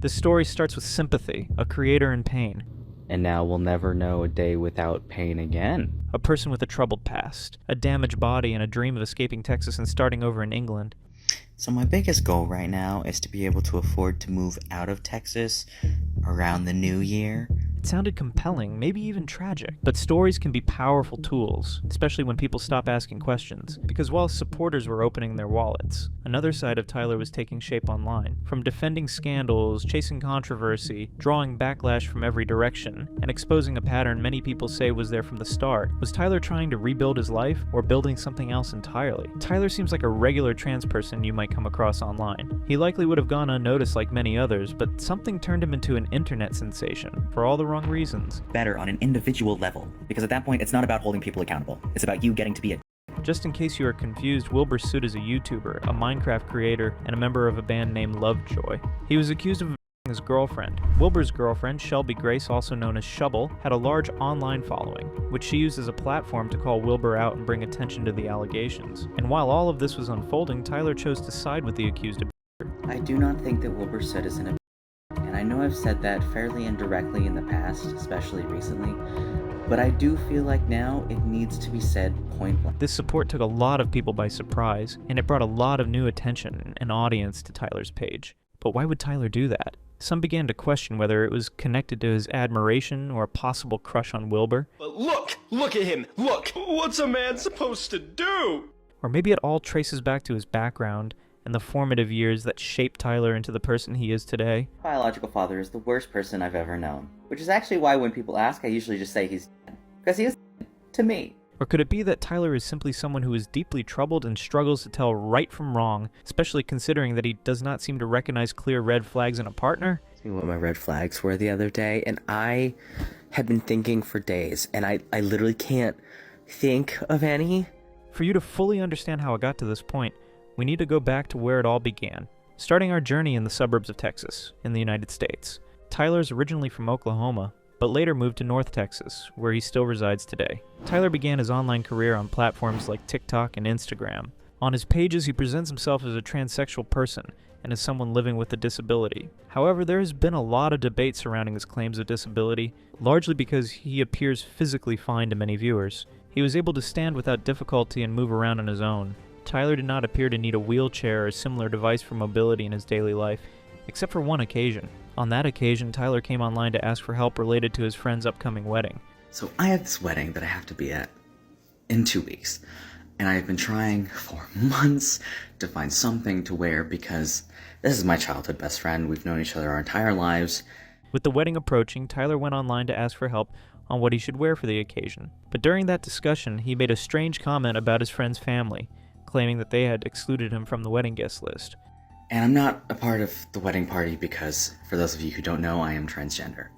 This story starts with sympathy, a creator in pain. And now we'll never know a day without pain again. A person with a troubled past, a damaged body, and a dream of escaping Texas and starting over in England. So my biggest goal right now is to be able to afford to move out of Texas around the new year. It sounded compelling, maybe even tragic. But stories can be powerful tools, especially when people stop asking questions. Because while supporters were opening their wallets, another side of Tyler was taking shape online. From defending scandals, chasing controversy, drawing backlash from every direction, and exposing a pattern many people say was there from the start. Was Tyler trying to rebuild his life, or building something else entirely? Tyler seems like a regular trans person you might come across online. He likely would have gone unnoticed like many others, but something turned him into an internet sensation, for all the wrong reasons. Better on an individual level, because at that point it's not about holding people accountable, it's about you getting to be a Just in case you are confused, Wilbur Soot is a YouTuber, a Minecraft creator, and a member of a band named Lovejoy. He was accused of his girlfriend. Wilbur's girlfriend, Shelby Grace, also known as Shubble, had a large online following, which she used as a platform to call Wilbur out and bring attention to the allegations. And while all of this was unfolding, Tyler chose to side with the accused abuser. I do not think that Wilbur Soot is an and I know I've said that fairly indirectly in the past, especially recently, but I do feel like now it needs to be said point blank. This support took a lot of people by surprise, and it brought a lot of new attention and audience to Tyler's page. But why would Tyler do that? Some began to question whether it was connected to his admiration or a possible crush on Wilbur. But look at him, look! What's a man supposed to do? Or maybe it all traces back to his background and the formative years that shaped Tyler into the person he is today. My biological father is the worst person I've ever known, which is actually why when people ask, I usually just say he's dead, because he is dead to me. Or could it be that Tyler is simply someone who is deeply troubled and struggles to tell right from wrong, especially considering that he does not seem to recognize clear red flags in a partner? Asked me what my red flags were the other day, and I had been thinking for days, and I literally can't think of any. For you to fully understand how it got to this point, we need to go back to where it all began, starting our journey in the suburbs of Texas, in the United States. Tyler's originally from Oklahoma, but later moved to North Texas, where he still resides today. Tyler began his online career on platforms like TikTok and Instagram. On his pages, he presents himself as a transsexual person and as someone living with a disability. However, there has been a lot of debate surrounding his claims of disability, largely because he appears physically fine to many viewers. He was able to stand without difficulty and move around on his own. Tyler did not appear to need a wheelchair or similar device for mobility in his daily life, except for one occasion. On that occasion, Tyler came online to ask for help related to his friend's upcoming wedding. So I have this wedding that I have to be at in 2 weeks, and I've been trying for months to find something to wear because this is my childhood best friend. We've known each other our entire lives. With the wedding approaching, Tyler went online to ask for help on what he should wear for the occasion. But during that discussion, he made a strange comment about his friend's family, claiming that they had excluded him from the wedding guest list. And I'm not a part of the wedding party because, for those of you who don't know, I am transgender.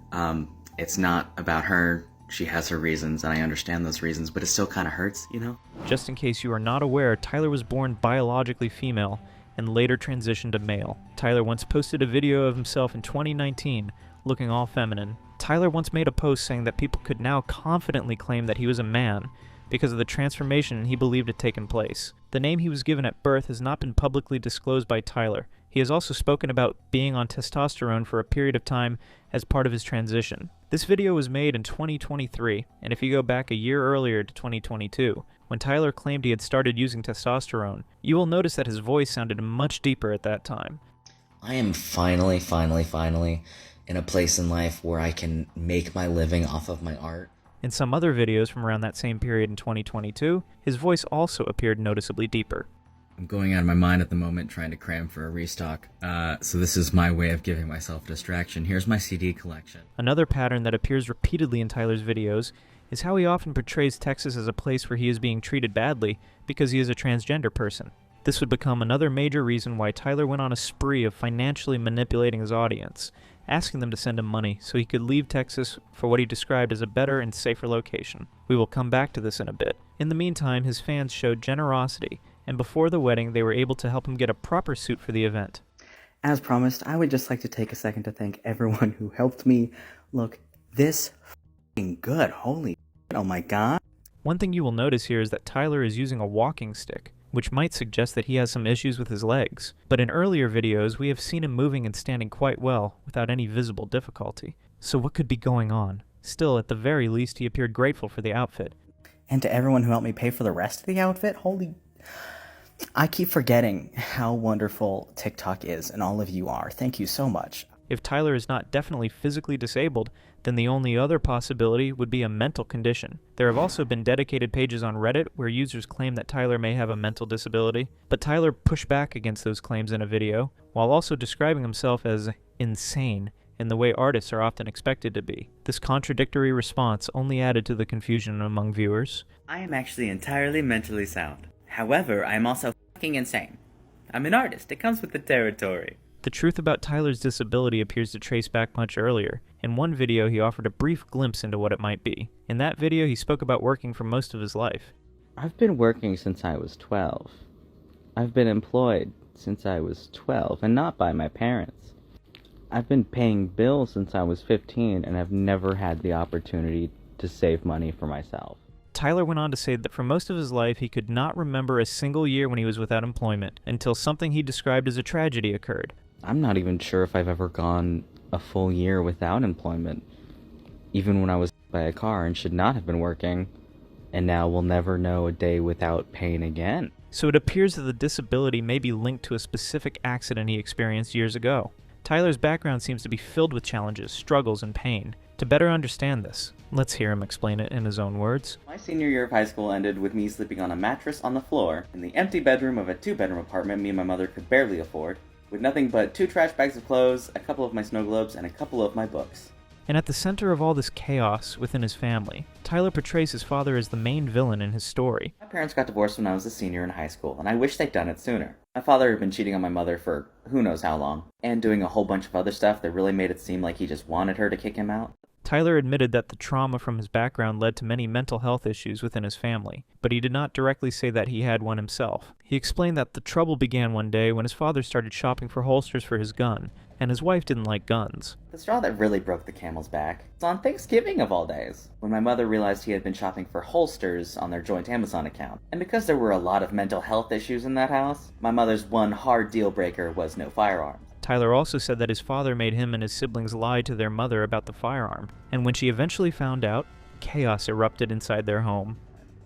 It's not about her. She has her reasons, and I understand those reasons, but it still kind of hurts, you know? Just in case you are not aware, Tyler was born biologically female and later transitioned to male. Tyler once posted a video of himself in 2019 looking all feminine. Tyler once made a post saying that people could now confidently claim that he was a man because of the transformation he believed had taken place. The name he was given at birth has not been publicly disclosed by Tyler. He has also spoken about being on testosterone for a period of time as part of his transition. This video was made in 2023, and if you go back a year earlier to 2022, when Tyler claimed he had started using testosterone, you will notice that his voice sounded much deeper at that time. I am finally in a place in life where I can make my living off of my art. In some other videos from around that same period in 2022, his voice also appeared noticeably deeper. I'm going out of my mind at the moment trying to cram for a restock, so this is my way of giving myself distraction. Here's my CD collection. Another pattern that appears repeatedly in Tyler's videos is how he often portrays Texas as a place where he is being treated badly because he is a transgender person. This would become another major reason why Tyler went on a spree of financially manipulating his audience, asking them to send him money so he could leave Texas for what he described as a better and safer location. We will come back to this in a bit. In the meantime, his fans showed generosity, and before the wedding, they were able to help him get a proper suit for the event. As promised, I would just like to take a second to thank everyone who helped me look this f***ing good. Holy shit, oh my god. One thing you will notice here is that Tyler is using a walking stick, which might suggest that he has some issues with his legs. But in earlier videos, we have seen him moving and standing quite well, without any visible difficulty. So what could be going on? Still, at the very least, he appeared grateful for the outfit. And to everyone who helped me pay for the rest of the outfit, I keep forgetting how wonderful TikTok is, and all of you are. Thank you so much. If Tyler is not definitely physically disabled, then the only other possibility would be a mental condition. There have also been dedicated pages on Reddit where users claim that Tyler may have a mental disability, but Tyler pushed back against those claims in a video, while also describing himself as insane in the way artists are often expected to be. This contradictory response only added to the confusion among viewers. I am actually entirely mentally sound. However, I am also fucking insane. I'm an artist. It comes with the territory. The truth about Tyler's disability appears to trace back much earlier. In one video, he offered a brief glimpse into what it might be. In that video, he spoke about working for most of his life. I've been working since I was 12. I've been employed since I was 12, and not by my parents. I've been paying bills since I was 15, and I've never had the opportunity to save money for myself. Tyler went on to say that for most of his life, he could not remember a single year when he was without employment, until something he described as a tragedy occurred. I'm not even sure if I've ever gone a full year without employment, even when I was hit by a car and should not have been working, and now will never know a day without pain again. So it appears that the disability may be linked to a specific accident he experienced years ago. Tyler's background seems to be filled with challenges, struggles, and pain. To better understand this, let's hear him explain it in his own words. My senior year of high school ended with me sleeping on a mattress on the floor in the empty bedroom of a 2-bedroom apartment me and my mother could barely afford, with nothing but 2 trash bags of clothes, a couple of my snow globes, and a couple of my books. And at the center of all this chaos within his family, Tyler portrays his father as the main villain in his story. My parents got divorced when I was a senior in high school, and I wish they'd done it sooner. My father had been cheating on my mother for who knows how long, and doing a whole bunch of other stuff that really made it seem like he just wanted her to kick him out. Tyler admitted that the trauma from his background led to many mental health issues within his family, but he did not directly say that he had one himself. He explained that the trouble began one day when his father started shopping for holsters for his gun, and his wife didn't like guns. The straw that really broke the camel's back was on Thanksgiving of all days, when my mother realized he had been shopping for holsters on their joint Amazon account. And because there were a lot of mental health issues in that house, my mother's one hard deal breaker was no firearms. Tyler also said that his father made him and his siblings lie to their mother about the firearm, and when she eventually found out, chaos erupted inside their home.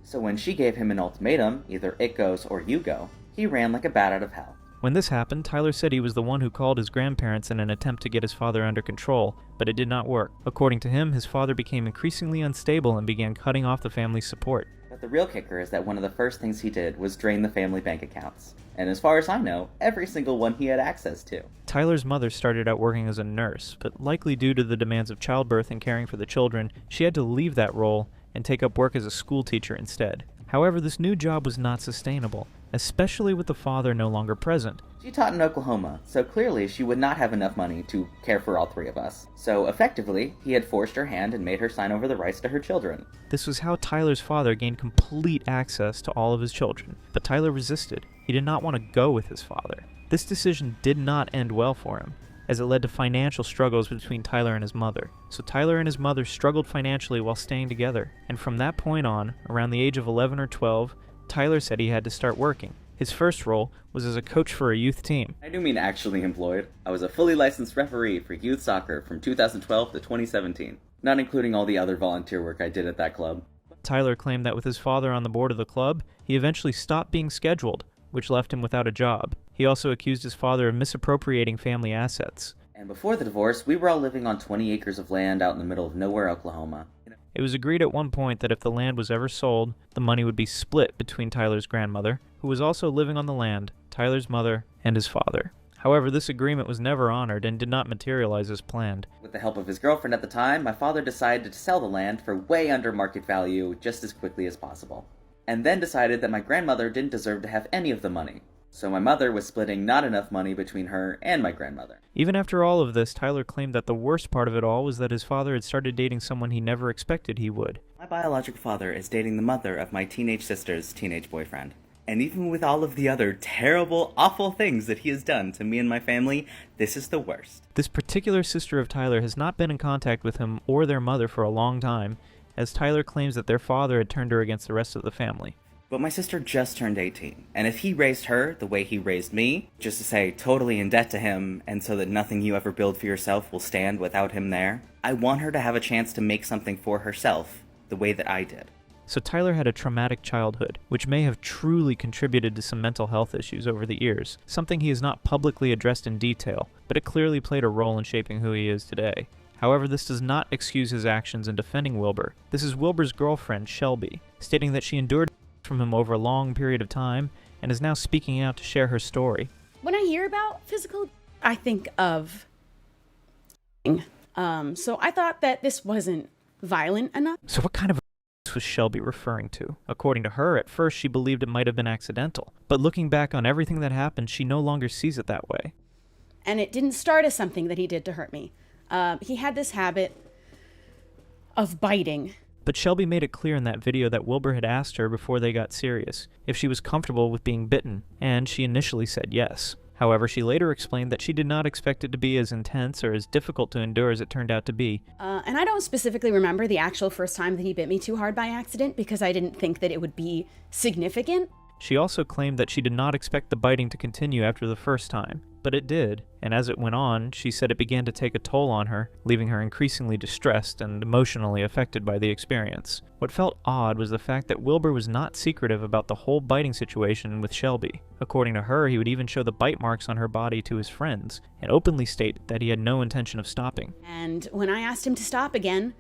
So when she gave him an ultimatum, either it goes or you go, he ran like a bat out of hell. When this happened, Tyler said he was the one who called his grandparents in an attempt to get his father under control, but it did not work. According to him, his father became increasingly unstable and began cutting off the family's support. But the real kicker is that one of the first things he did was drain the family bank accounts. And as far as I know, every single one he had access to. Tyler's mother started out working as a nurse, but likely due to the demands of childbirth and caring for the children, she had to leave that role and take up work as a school teacher instead. However, this new job was not sustainable, especially with the father no longer present. She taught in Oklahoma, so clearly she would not have enough money to care for all 3 of us. So effectively, he had forced her hand and made her sign over the rights to her children. This was how Tyler's father gained complete access to all of his children, but Tyler resisted. He did not want to go with his father. This decision did not end well for him, as it led to financial struggles between Tyler and his mother. So Tyler and his mother struggled financially while staying together, and from that point on, around the age of 11 or 12, Tyler said he had to start working. His first role was as a coach for a youth team. I do mean actually employed. I was a fully licensed referee for youth soccer from 2012 to 2017, not including all the other volunteer work I did at that club. Tyler claimed that with his father on the board of the club, he eventually stopped being scheduled, which left him without a job. He also accused his father of misappropriating family assets. And before the divorce, we were all living on 20 acres of land out in the middle of nowhere, Oklahoma. It was agreed at one point that if the land was ever sold, the money would be split between Tyler's grandmother, who was also living on the land, Tyler's mother, and his father. However, this agreement was never honored and did not materialize as planned. With the help of his girlfriend at the time, my father decided to sell the land for way under market value just as quickly as possible. And then decided that my grandmother didn't deserve to have any of the money. So my mother was splitting not enough money between her and my grandmother. Even after all of this, Tyler claimed that the worst part of it all was that his father had started dating someone he never expected he would. My biological father is dating the mother of my teenage sister's teenage boyfriend. And even with all of the other terrible, awful things that he has done to me and my family, this is the worst. This particular sister of Tyler has not been in contact with him or their mother for a long time, as Tyler claims that their father had turned her against the rest of the family. But my sister just turned 18, and if he raised her the way he raised me, just to say totally in debt to him, and so that nothing you ever build for yourself will stand without him there, I want her to have a chance to make something for herself, the way that I did. So Tyler had a traumatic childhood, which may have truly contributed to some mental health issues over the years, something he has not publicly addressed in detail, but it clearly played a role in shaping who he is today. However, this does not excuse his actions in defending Wilbur. This is Wilbur's girlfriend, Shelby, stating that she endured from him over a long period of time and is now speaking out to share her story. When I hear about physical, I think of so I thought that this wasn't violent enough. So what kind of was Shelby referring to? According to her, at first she believed it might have been accidental, but looking back on everything that happened, she no longer sees it that way. And it didn't start as something that he did to hurt me. He had this habit of biting. But Shelby made it clear in that video that Wilbur had asked her before they got serious if she was comfortable with being bitten, and she initially said yes. However, she later explained that she did not expect it to be as intense or as difficult to endure as it turned out to be. And I don't specifically remember the actual first time that he bit me too hard by accident because I didn't think that it would be significant. She also claimed that she did not expect the biting to continue after the first time, but it did, and as it went on, she said it began to take a toll on her, leaving her increasingly distressed and emotionally affected by the experience. What felt odd was the fact that Wilbur was not secretive about the whole biting situation with Shelby. According to her, he would even show the bite marks on her body to his friends, and openly state that he had no intention of stopping. And when I asked him to stop again,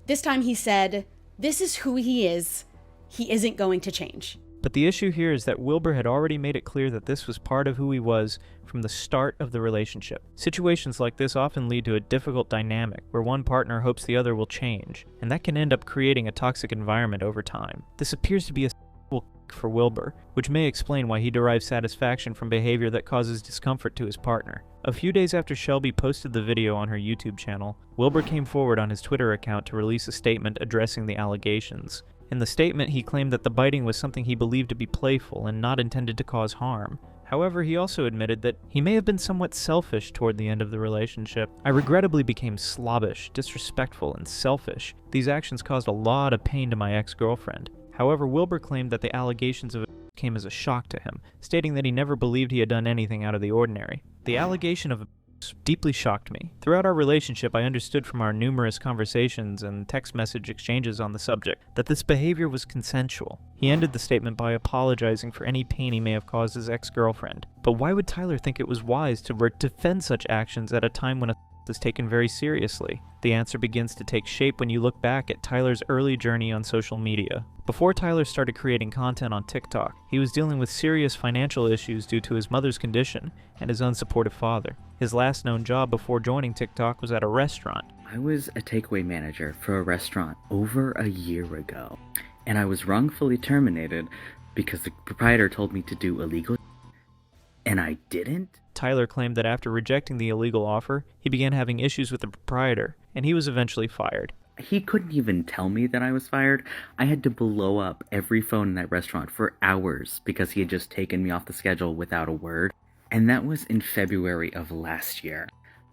this time he said, "This is who he is. He isn't going to change." But the issue here is that Wilbur had already made it clear that this was part of who he was from the start of the relationship. Situations like this often lead to a difficult dynamic where one partner hopes the other will change, and that can end up creating a toxic environment over time. This appears to be a for Wilbur, which may explain why he derives satisfaction from behavior that causes discomfort to his partner. A few days after Shelby posted the video on her YouTube channel, Wilbur came forward on his Twitter account to release a statement addressing the allegations. In the statement, he claimed that the biting was something he believed to be playful and not intended to cause harm. However, he also admitted that he may have been somewhat selfish toward the end of the relationship. "I regrettably became slobbish, disrespectful, and selfish. These actions caused a lot of pain to my ex-girlfriend." However, Wilbur claimed that the allegations of it came as a shock to him, stating that he never believed he had done anything out of the ordinary. "The allegation of deeply shocked me. Throughout our relationship, I understood from our numerous conversations and text message exchanges on the subject that this behavior was consensual." He ended the statement by apologizing for any pain he may have caused his ex-girlfriend. But why would Tyler think it was wise to defend such actions at a time when is taken very seriously? The answer begins to take shape when you look back at Tyler's early journey on social media. Before Tyler started creating content on TikTok, he was dealing with serious financial issues due to his mother's condition and his unsupportive father. His last known job before joining TikTok was at a restaurant. I was a takeaway manager for a restaurant over a year ago, and I was wrongfully terminated because the proprietor told me to do illegal and I didn't. Tyler claimed that after rejecting the illegal offer, he began having issues with the proprietor, and he was eventually fired. He couldn't even tell me that I was fired. I had to blow up every phone in that restaurant for hours because he had just taken me off the schedule without a word. And that was in February of last year.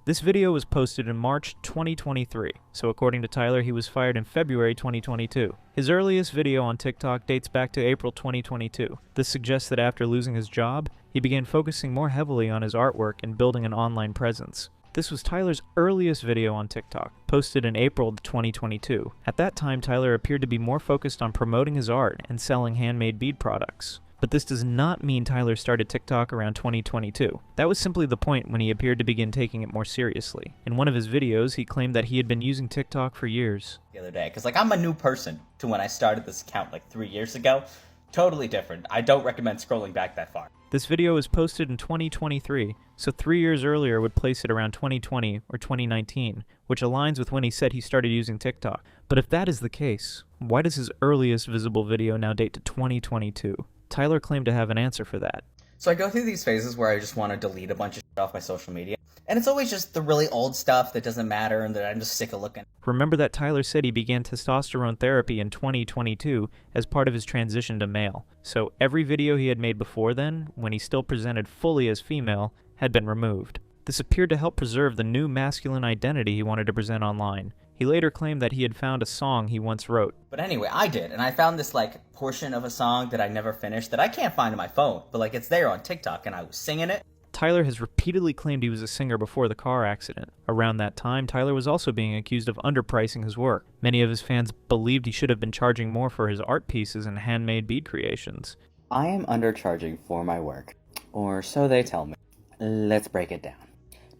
This video was posted in March 2023, so according to Tyler, he was fired in February 2022. His earliest video on TikTok dates back to April 2022. This suggests that after losing his job, he began focusing more heavily on his artwork and building an online presence. This was Tyler's earliest video on TikTok, posted in April 2022. At that time, Tyler appeared to be more focused on promoting his art and selling handmade bead products. But this does not mean Tyler started TikTok around 2022. That was simply the point when he appeared to begin taking it more seriously. In one of his videos, he claimed that he had been using TikTok for years. The other day, because I'm a new person to when I started this account 3 years ago. Totally different. I don't recommend scrolling back that far. This video was posted in 2023, so 3 years earlier would place it around 2020 or 2019, which aligns with when he said he started using TikTok. But if that is the case, why does his earliest visible video now date to 2022? Tyler claimed to have an answer for that. So I go through these phases where I just want to delete a bunch of shit off my social media. And it's always just the really old stuff that doesn't matter and that I'm just sick of looking. Remember that Tyler said he began testosterone therapy in 2022 as part of his transition to male. So every video he had made before then, when he still presented fully as female, had been removed. This appeared to help preserve the new masculine identity he wanted to present online. He He later claimed that he had found a song he once wrote. But anyway, I did, and I found this, portion of a song that I never finished that I can't find on my phone, but, it's there on TikTok, and I was singing it. Tyler has repeatedly claimed he was a singer before the car accident. Around that time, Tyler was also being accused of underpricing his work. Many of his fans believed he should have been charging more for his art pieces and handmade bead creations. I am undercharging for my work, or so they tell me. Let's break it down.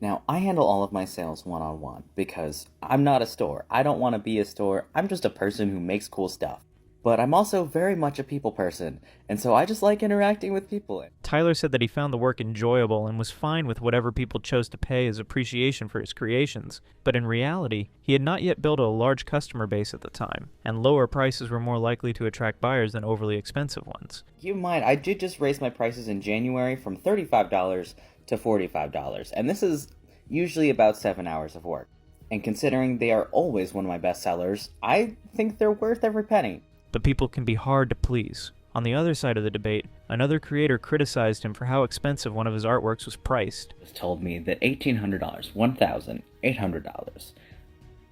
Now, I handle all of my sales one-on-one because I'm not a store. I don't want to be a store. I'm just a person who makes cool stuff. But I'm also very much a people person, and so I just like interacting with people. Tyler said that he found the work enjoyable and was fine with whatever people chose to pay as appreciation for his creations. But in reality, he had not yet built a large customer base at the time, and lower prices were more likely to attract buyers than overly expensive ones. Keep in mind, I did just raise my prices in January from $35 to $45, and this is usually about 7 hours of work. And considering they are always one of my best sellers, I think they're worth every penny. But people can be hard to please. On the other side of the debate, another creator criticized him for how expensive one of his artworks was priced. It was told me that $1,800, $1,800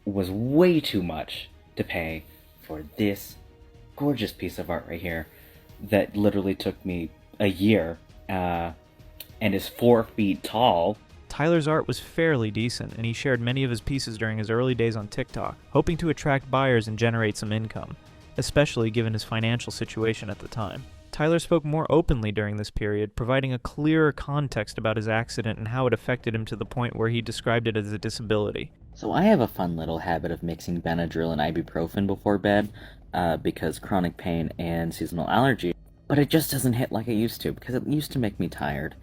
was way too much to pay for this gorgeous piece of art right here that literally took me a year and is 4 feet tall. Tyler's art was fairly decent, and he shared many of his pieces during his early days on TikTok, hoping to attract buyers and generate some income, especially given his financial situation at the time. Tyler spoke more openly during this period, providing a clearer context about his accident and how it affected him to the point where he described it as a disability. So I have a fun little habit of mixing Benadryl and ibuprofen before bed because chronic pain and seasonal allergy, but it just doesn't hit like it used to because it used to make me tired,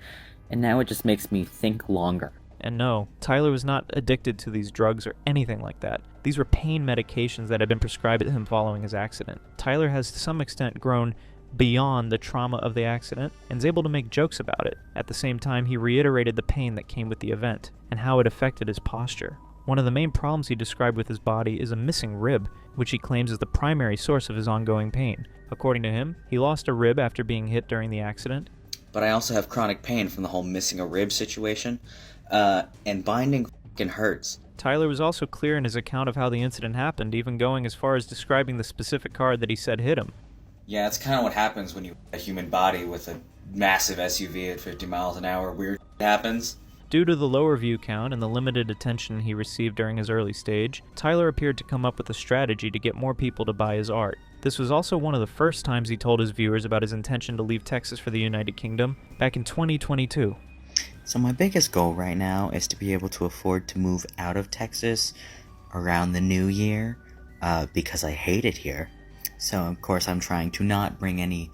and now it just makes me think longer. And no, Tyler was not addicted to these drugs or anything like that. These were pain medications that had been prescribed to him following his accident. Tyler has to some extent grown beyond the trauma of the accident and is able to make jokes about it. At the same time, he reiterated the pain that came with the event and how it affected his posture. One of the main problems he described with his body is a missing rib, which he claims is the primary source of his ongoing pain. According to him, he lost a rib after being hit during the accident. But I also have chronic pain from the whole missing a rib situation. And binding f***ing hurts. Tyler was also clear in his account of how the incident happened, even going as far as describing the specific car that he said hit him. Yeah, that's kind of what happens when you a human body with a massive SUV at 50 miles an hour. Weird happens. Due to the lower view count and the limited attention he received during his early stage, Tyler appeared to come up with a strategy to get more people to buy his art. This was also one of the first times he told his viewers about his intention to leave Texas for the United Kingdom back in 2022. So my biggest goal right now is to be able to afford to move out of Texas around the new year because I hate it here. So of course I'm trying to not bring any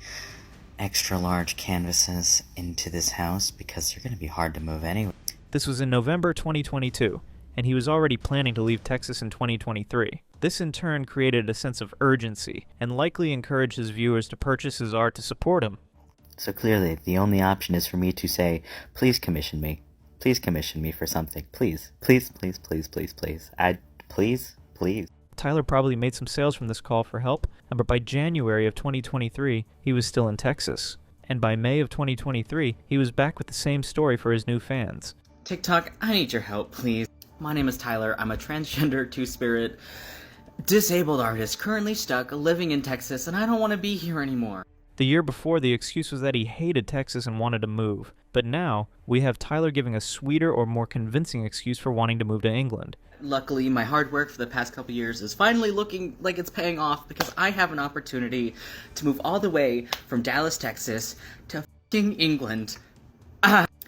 extra large canvases into this house because they're going to be hard to move anyway. This was in November 2022, and he was already planning to leave Texas in 2023. This in turn created a sense of urgency and likely encouraged his viewers to purchase his art to support him. So clearly, the only option is for me to say, please commission me. Please commission me for something. Please. Please, please, please, please, please. Please. Tyler probably made some sales from this call for help, but by January of 2023, he was still in Texas. And by May of 2023, he was back with the same story for his new fans. TikTok, I need your help, please. My name is Tyler. I'm a transgender, two-spirit, disabled artist currently stuck living in Texas, and I don't want to be here anymore. The year before, the excuse was that he hated Texas and wanted to move. But now, we have Tyler giving a sweeter or more convincing excuse for wanting to move to England. Luckily, my hard work for the past couple years is finally looking like it's paying off because I have an opportunity to move all the way from Dallas, Texas to f***ing England.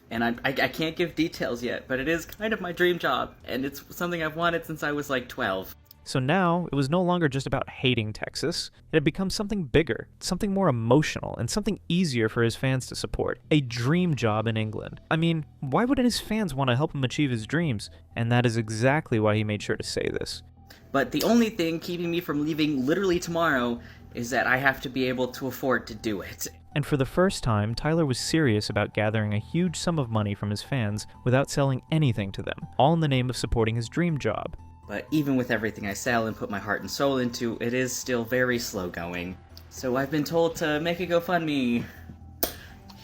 And I can't give details yet, but it is kind of my dream job, and it's something I've wanted since I was like 12. So now, it was no longer just about hating Texas. It had become something bigger, something more emotional, and something easier for his fans to support. A dream job in England. I mean, why wouldn't his fans want to help him achieve his dreams? And that is exactly why he made sure to say this. But the only thing keeping me from leaving literally tomorrow is that I have to be able to afford to do it. And for the first time, Tyler was serious about gathering a huge sum of money from his fans without selling anything to them, all in the name of supporting his dream job. But even with everything I sell and put my heart and soul into, it is still very slow going. So I've been told to make a GoFundMe.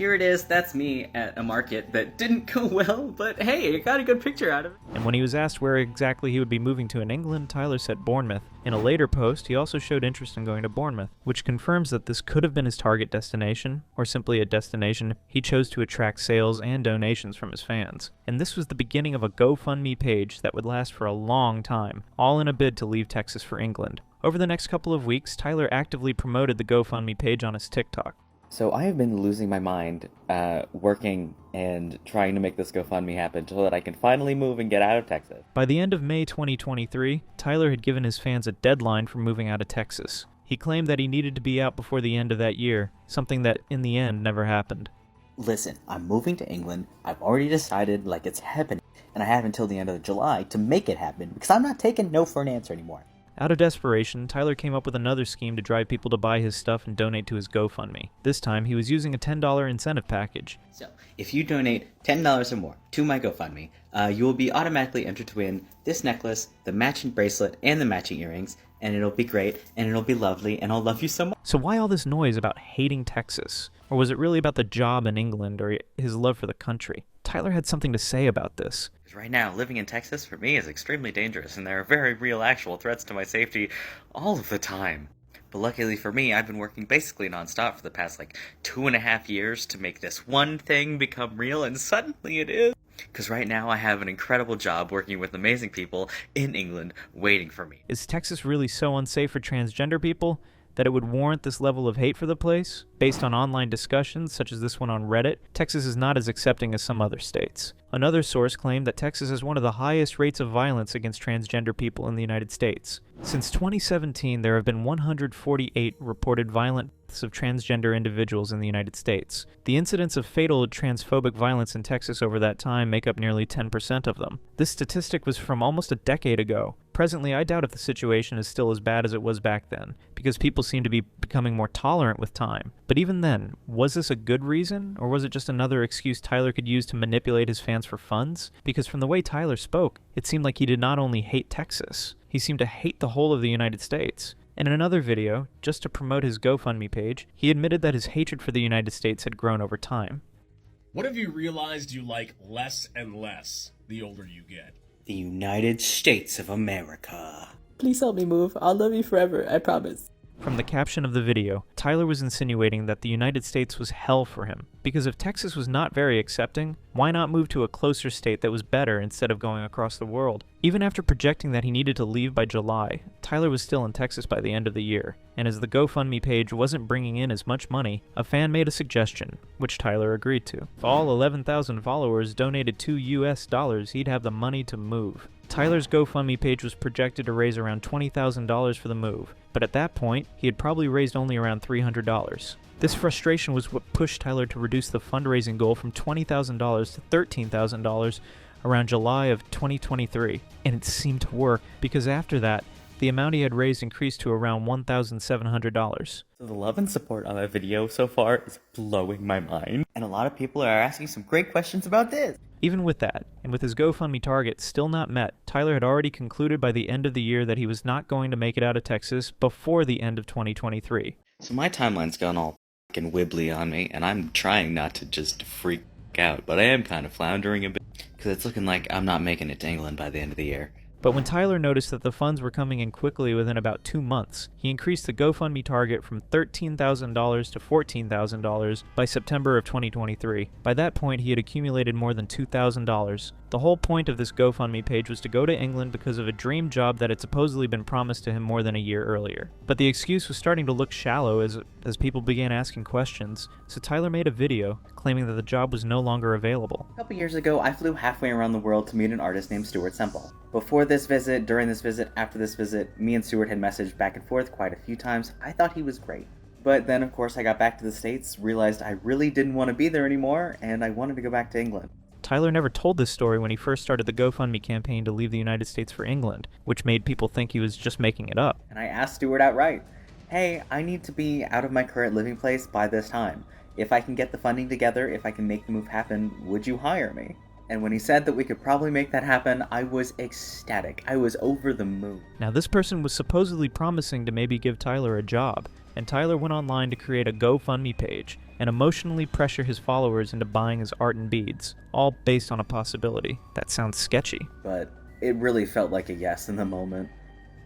here it is, that's me at a market that didn't go well, but hey, I got a good picture out of it. And when he was asked where exactly he would be moving to in England, Tyler said Bournemouth. In a later post, he also showed interest in going to Bournemouth, which confirms that this could have been his target destination, or simply a destination he chose to attract sales and donations from his fans. And this was the beginning of a GoFundMe page that would last for a long time, all in a bid to leave Texas for England. Over the next couple of weeks, Tyler actively promoted the GoFundMe page on his TikTok. So I have been losing my mind working and trying to make this GoFundMe happen so that I can finally move and get out of Texas. By the end of May 2023, Tyler had given his fans a deadline for moving out of Texas. He claimed that he needed to be out before the end of that year, something that in the end never happened. Listen, I'm moving to England. I've already decided like it's happening, and I have until the end of July to make it happen because I'm not taking no for an answer anymore. Out of desperation, Tyler came up with another scheme to drive people to buy his stuff and donate to his GoFundMe. This time, he was using a $10 incentive package. So, if you donate $10 or more to my GoFundMe, you will be automatically entered to win this necklace, the matching bracelet, and the matching earrings, and it'll be great, and it'll be lovely, and I'll love you so much. So why all this noise about hating Texas? Or was it really about the job in England or his love for the country? Tyler had something to say about this. Right now, living in Texas for me is extremely dangerous, and there are very real actual threats to my safety all of the time. But luckily for me, I've been working basically nonstop for the past 2.5 years to make this one thing become real, and suddenly it is. Because right now I have an incredible job working with amazing people in England waiting for me. Is Texas really so unsafe for transgender people that it would warrant this level of hate for the place? Based on online discussions, such as this one on Reddit, Texas is not as accepting as some other states. Another source claimed that Texas has one of the highest rates of violence against transgender people in the United States. Since 2017, there have been 148 reported violent deaths of transgender individuals in the United States. The incidents of fatal transphobic violence in Texas over that time make up nearly 10% of them. This statistic was from almost a decade ago. Presently, I doubt if the situation is still as bad as it was back then, because people seem to be becoming more tolerant with time. But even then, was this a good reason, or was it just another excuse Tyler could use to manipulate his fans for funds? Because from the way Tyler spoke, it seemed like he did not only hate Texas, he seemed to hate the whole of the United States. And in another video, just to promote his GoFundMe page, he admitted that his hatred for the United States had grown over time. What have you realized you like less and less the older you get? The United States of America. Please help me move. I'll love you forever, I promise. From the caption of the video, Tyler was insinuating that the United States was hell for him, because if Texas was not very accepting, why not move to a closer state that was better instead of going across the world? Even after projecting that he needed to leave by July, Tyler was still in Texas by the end of the year, and as the GoFundMe page wasn't bringing in as much money, a fan made a suggestion, which Tyler agreed to. If all 11,000 followers donated $2 US, he'd have the money to move. Tyler's GoFundMe page was projected to raise around $20,000 for the move, but at that point, he had probably raised only around $300. This frustration was what pushed Tyler to reduce the fundraising goal from $20,000 to $13,000 around July of 2023, and it seemed to work, because after that, the amount he had raised increased to around $1,700. So the love and support on that video so far is blowing my mind, and a lot of people are asking some great questions about this. Even with that, and with his GoFundMe target still not met, Tyler had already concluded by the end of the year that he was not going to make it out of Texas before the end of 2023. So my timeline's gone all fucking wibbly on me, and I'm trying not to just freak out, but I am kind of floundering a bit, because it's looking like I'm not making it to England by the end of the year. But when Tyler noticed that the funds were coming in quickly within about 2 months, he increased the GoFundMe target from $13,000 to $14,000 by September of 2023. By that point, he had accumulated more than $2,000. The whole point of this GoFundMe page was to go to England because of a dream job that had supposedly been promised to him more than a year earlier. But the excuse was starting to look shallow as people began asking questions, so Tyler made a video claiming that the job was no longer available. A couple years ago, I flew halfway around the world to meet an artist named Stuart Semple. Before this visit, during this visit, after this visit, me and Stuart had messaged back and forth quite a few times. I thought he was great. But then, of course, I got back to the States, realized I really didn't want to be there anymore, and I wanted to go back to England. Tyler never told this story when he first started the GoFundMe campaign to leave the United States for England, which made people think he was just making it up. And I asked Stuart outright, hey, I need to be out of my current living place by this time. If I can get the funding together, if I can make the move happen, would you hire me? And when he said that we could probably make that happen, I was ecstatic. I was over the moon. Now, this person was supposedly promising to maybe give Tyler a job, and Tyler went online to create a GoFundMe page. and emotionally pressure his followers into buying his art and beads, all based on a possibility. That sounds sketchy. But it really felt like a yes in the moment.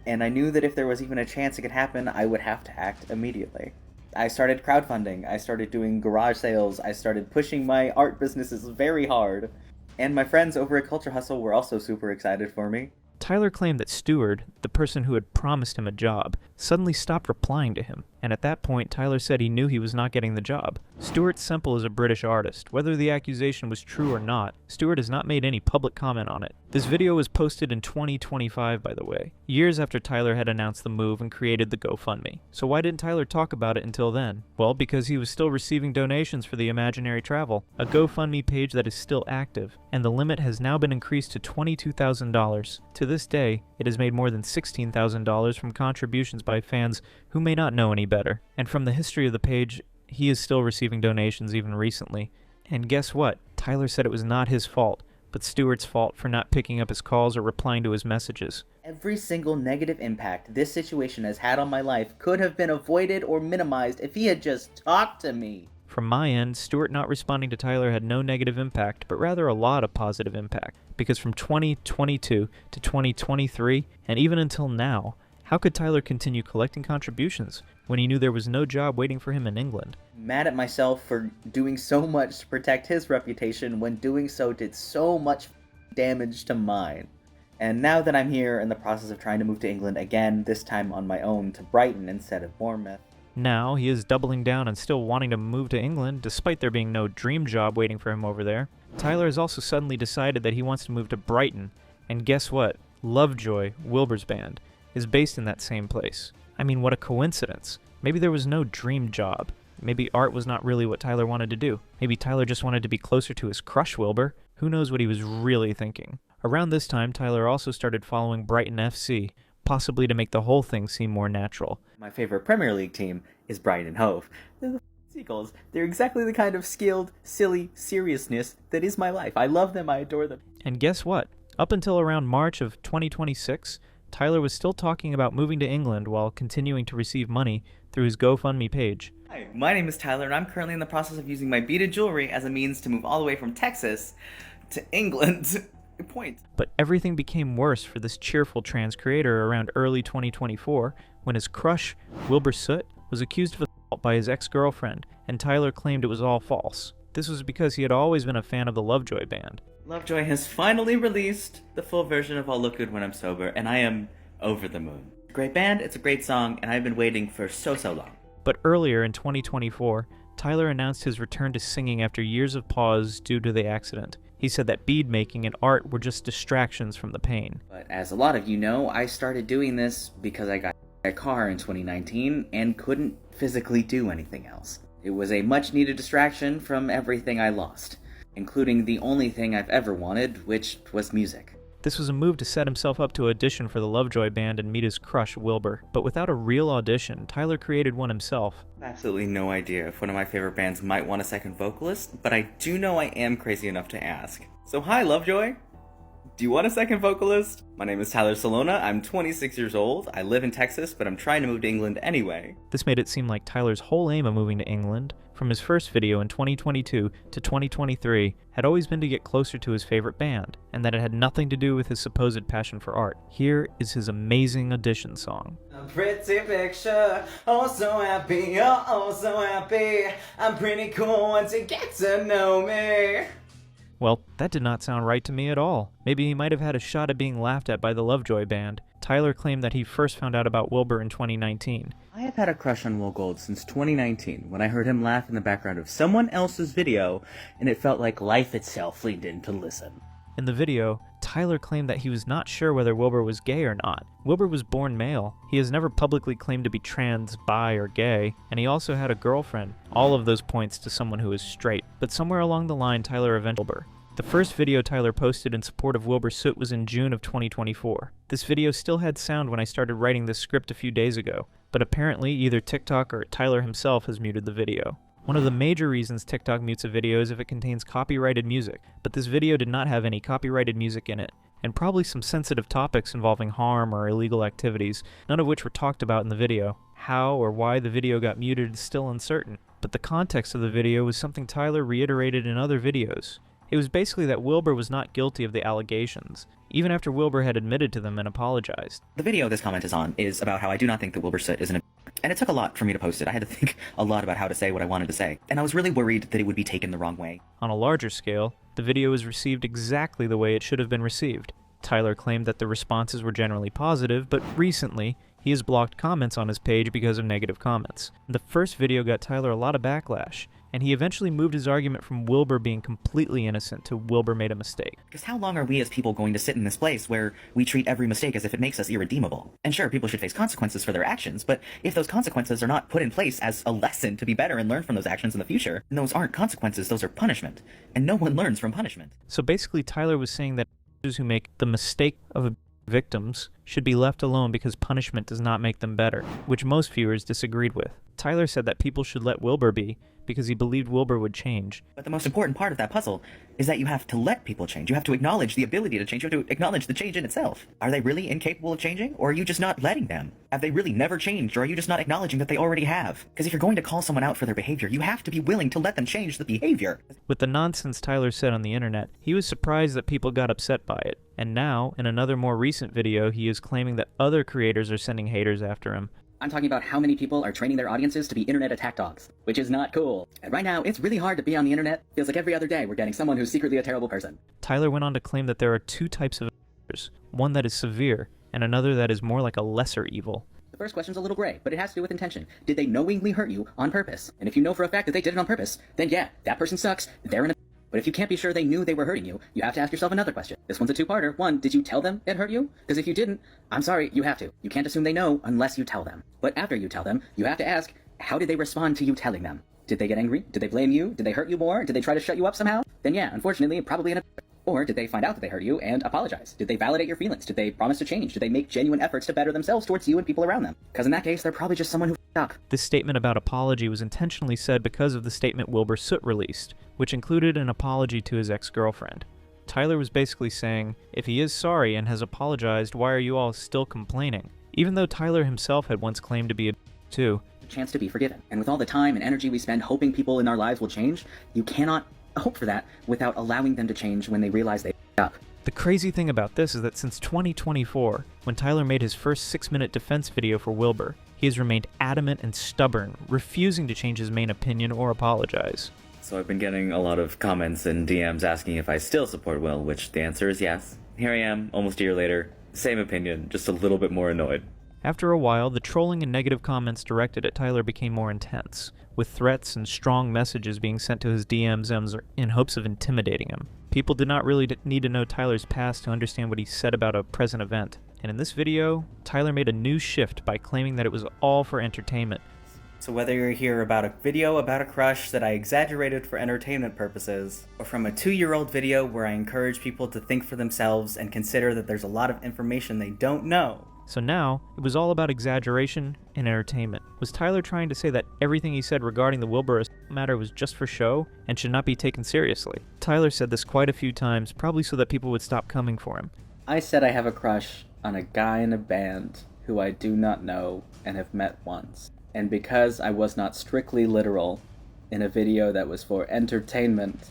And I knew that if there was even a chance it could happen, I would have to act immediately. I started crowdfunding, I started doing garage sales, I started pushing my art businesses very hard. And my friends over at Culture Hustle were also super excited for me. Tyler claimed that Stewart, the person who had promised him a job, suddenly stopped replying to him, and at that point Tyler said he knew he was not getting the job. Stuart Semple is a British artist. Whether the accusation was true or not, Stewart has not made any public comment on it. This video was posted in 2025, by the way, years after Tyler had announced the move and created the GoFundMe. So why didn't Tyler talk about it until then? Well, because he was still receiving donations for the imaginary travel, a GoFundMe page that is still active, and the limit has now been increased to $22,000. To this day, it has made more than $16,000 from contributions by fans who may not know any better. And from the history of the page, he is still receiving donations even recently. And guess what? Tyler said it was not his fault, but Stewart's fault for not picking up his calls or replying to his messages. Every single negative impact this situation has had on my life could have been avoided or minimized if he had just talked to me. From my end, Stewart not responding to Tyler had no negative impact, but rather a lot of positive impact. Because from 2022 to 2023, and even until now, how could Tyler continue collecting contributions when he knew there was no job waiting for him in England? Mad at myself for doing so much to protect his reputation when doing so did so much damage to mine. And now that I'm here in the process of trying to move to England again, this time on my own to Brighton instead of Bournemouth. Now, he is doubling down and still wanting to move to England, despite there being no dream job waiting for him over there. Tyler has also suddenly decided that he wants to move to Brighton, and guess what? Lovejoy, Wilbur's band, is based in that same place. I mean, what a coincidence. Maybe there was no dream job. Maybe art was not really what Tyler wanted to do. Maybe Tyler just wanted to be closer to his crush, Wilbur. Who knows what he was really thinking. Around this time, Tyler also started following Brighton FC, possibly to make the whole thing seem more natural. My favorite Premier League team is Brighton and Hove. They're the Seagulls. They're exactly the kind of skilled, silly seriousness that is my life. I love them, I adore them. And guess what? Up until around March of 2026, Tyler was still talking about moving to England while continuing to receive money through his GoFundMe page. Hi, my name is Tyler, and I'm currently in the process of using my beaded jewelry as a means to move all the way from Texas to England. Point. But everything became worse for this cheerful trans creator around early 2024 when his crush, Wilbur Soot, was accused of assault by his ex-girlfriend, and Tyler claimed it was all false. This was because he had always been a fan of the Lovejoy band. Lovejoy has finally released the full version of I'll Look Good When I'm Sober, and I am over the moon. It's a great band, it's a great song, and I've been waiting for so long. But earlier in 2024, Tyler announced his return to singing after years of pause due to the accident. He said that bead making and art were just distractions from the pain. But as a lot of you know, I started doing this because I got a car in 2019 and couldn't physically do anything else. It was a much needed distraction from everything I lost, including the only thing I've ever wanted, which was music. This was a move to set himself up to audition for the Lovejoy band and meet his crush, Wilbur. But without a real audition, Tyler created one himself. Absolutely no idea if one of my favorite bands might want a second vocalist, but I do know I am crazy enough to ask. So hi, Lovejoy! Do you want a second vocalist? My name is Tyler Salona, I'm 26 years old, I live in Texas, but I'm trying to move to England anyway. This made it seem like Tyler's whole aim of moving to England, from his first video in 2022 to 2023, had always been to get closer to his favorite band, and that it had nothing to do with his supposed passion for art. Here is his amazing audition song. A pretty picture, oh so happy, oh so happy. I'm pretty cool once you get to know me. Well, that did not sound right to me at all. Maybe he might have had a shot at being laughed at by the Lovejoy band. Tyler claimed that he first found out about Wilbur in 2019. I have had a crush on Will Gold since 2019, when I heard him laugh in the background of someone else's video, and it felt like life itself leaned in to listen. In the video, Tyler claimed that he was not sure whether Wilbur was gay or not. Wilbur was born male. He has never publicly claimed to be trans, bi, or gay, and he also had a girlfriend. All of those points to someone who is straight. But somewhere along the line, Tyler eventually Wilbur. The first video Tyler posted in support of Wilbur Soot was in June of 2024. This video still had sound when I started writing this script a few days ago, but apparently either TikTok or Tyler himself has muted the video. One of the major reasons TikTok mutes a video is if it contains copyrighted music, but this video did not have any copyrighted music in it, and probably some sensitive topics involving harm or illegal activities, none of which were talked about in the video. How or why the video got muted is still uncertain. But the context of the video was something Tyler reiterated in other videos. It was basically that Wilbur was not guilty of the allegations, even after Wilbur had admitted to them and apologized. The video this comment is on is about how I do not think that Wilbur Soot is an and it took a lot for me to post it. I had to think a lot about how to say what I wanted to say, and I was really worried that it would be taken the wrong way. On a larger scale, the video was received exactly the way it should have been received. Tyler claimed that the responses were generally positive, but recently, he has blocked comments on his page because of negative comments. The first video got Tyler a lot of backlash, and he eventually moved his argument from Wilbur being completely innocent to Wilbur made a mistake. Because how long are we as people going to sit in this place where we treat every mistake as if it makes us irredeemable? And sure, people should face consequences for their actions, but if those consequences are not put in place as a lesson to be better and learn from those actions in the future, then those aren't consequences, those are punishment. And no one learns from punishment. So basically, Tyler was saying that those who make the mistake of victims should be left alone because punishment does not make them better, which most viewers disagreed with. Tyler said that people should let Wilbur be because he believed Wilbur would change. But the most important part of that puzzle is that you have to let people change. You have to acknowledge the ability to change. You have to acknowledge the change in itself. Are they really incapable of changing, or are you just not letting them? Have they really never changed, or are you just not acknowledging that they already have? Because if you're going to call someone out for their behavior, you have to be willing to let them change the behavior. With the nonsense Tyler said on the internet, he was surprised that people got upset by it. And now, in another more recent video, he is claiming that other creators are sending haters after him. I'm talking about how many people are training their audiences to be internet attack dogs, which is not cool. And right now, it's really hard to be on the internet. Feels like every other day we're getting someone who's secretly a terrible person. Tyler went on to claim that there are two types of haters, one that is severe, and another that is more like a lesser evil. The first question's a little gray, but it has to do with intention. Did they knowingly hurt you on purpose? And if you know for a fact that they did it on purpose, then yeah, that person sucks, they're an But if you can't be sure they knew they were hurting you, you have to ask yourself another question. This one's a two-parter. One, did you tell them it hurt you? Because if you didn't, I'm sorry, you have to. You can't assume they know unless you tell them. But after you tell them, you have to ask, how did they respond to you telling them? Did they get angry? Did they blame you? Did they hurt you more? Did they try to shut you up somehow? Then yeah, unfortunately, probably an Or did they find out that they hurt you and apologize? Did they validate your feelings? Did they promise to change? Did they make genuine efforts to better themselves towards you and people around them? Because in that case, they're probably just someone who f***ed up. This statement about apology was intentionally said because of the statement Wilbur Soot released, which included an apology to his ex-girlfriend. Tyler was basically saying, if he is sorry and has apologized, why are you all still complaining? Even though Tyler himself had once claimed to be a too. Chance to be forgiven. And with all the time and energy we spend hoping people in our lives will change, you cannot hope for that without allowing them to change when they realize they f***ed up. The crazy thing about this is that since 2024, when Tyler made his first 6-minute defense video for Wilbur, he has remained adamant and stubborn, refusing to change his main opinion or apologize. So I've been getting a lot of comments and DMs asking if I still support Will, which the answer is yes. Here I am, almost a year later, same opinion, just a little bit more annoyed. After a while, the trolling and negative comments directed at Tyler became more intense, with threats and strong messages being sent to his DMs in hopes of intimidating him. People did not really need to know Tyler's past to understand what he said about a present event. And in this video, Tyler made a new shift by claiming that it was all for entertainment. So whether you're here about a video about a crush that I exaggerated for entertainment purposes, or from a 2-year-old video where I encourage people to think for themselves and consider that there's a lot of information they don't know. So now, it was all about exaggeration and entertainment. Was Tyler trying to say that everything he said regarding the Wilbur matter was just for show and should not be taken seriously? Tyler said this quite a few times, probably so that people would stop coming for him. I said I have a crush on a guy in a band who I do not know and have met once. And because I was not strictly literal in a video that was for entertainment,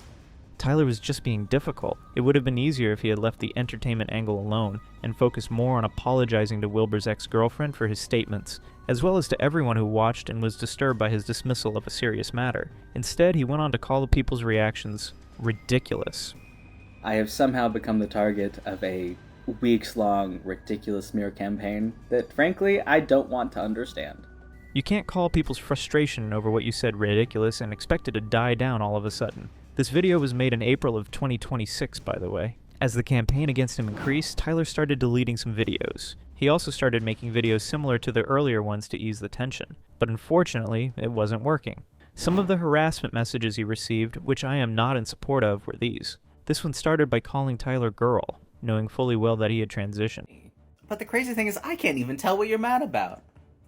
Tyler was just being difficult. It would have been easier if he had left the entertainment angle alone and focused more on apologizing to Wilbur's ex-girlfriend for his statements, as well as to everyone who watched and was disturbed by his dismissal of a serious matter. Instead, he went on to call the people's reactions ridiculous. I have somehow become the target of a weeks-long ridiculous smear campaign that, frankly, I don't want to understand. You can't call people's frustration over what you said ridiculous and expect it to die down all of a sudden. This video was made in April of 2026, by the way. As the campaign against him increased, Tyler started deleting some videos. He also started making videos similar to the earlier ones to ease the tension, but unfortunately, it wasn't working. Some of the harassment messages he received, which I am not in support of, were these. This one started by calling Tyler girl, knowing fully well that he had transitioned. But the crazy thing is I can't even tell what you're mad about.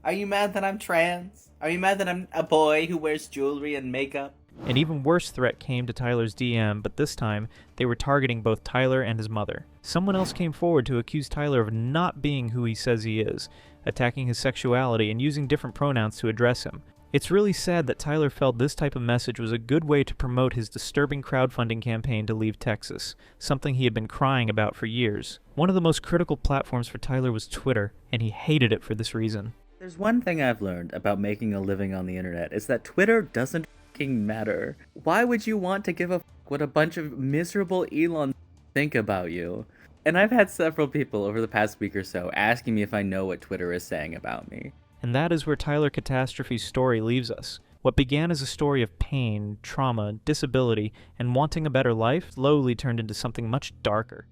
Are you mad that I'm trans? Are you mad that I'm a boy who wears jewelry and makeup? An even worse threat came to Tyler's DM, but this time, they were targeting both Tyler and his mother. Someone else came forward to accuse Tyler of not being who he says he is, attacking his sexuality and using different pronouns to address him. It's really sad that Tyler felt this type of message was a good way to promote his disturbing crowdfunding campaign to leave Texas, something he had been crying about for years. One of the most critical platforms for Tyler was Twitter, and he hated it for this reason. There's one thing I've learned about making a living on the internet is that Twitter doesn't fucking matter. Why would you want to give a fuck what a bunch of miserable Elon think about you? And I've had several people over the past week or so asking me if I know what Twitter is saying about me. And that is where Tyler Catastrophe's story leaves us. What began as a story of pain, trauma, disability, and wanting a better life slowly turned into something much darker.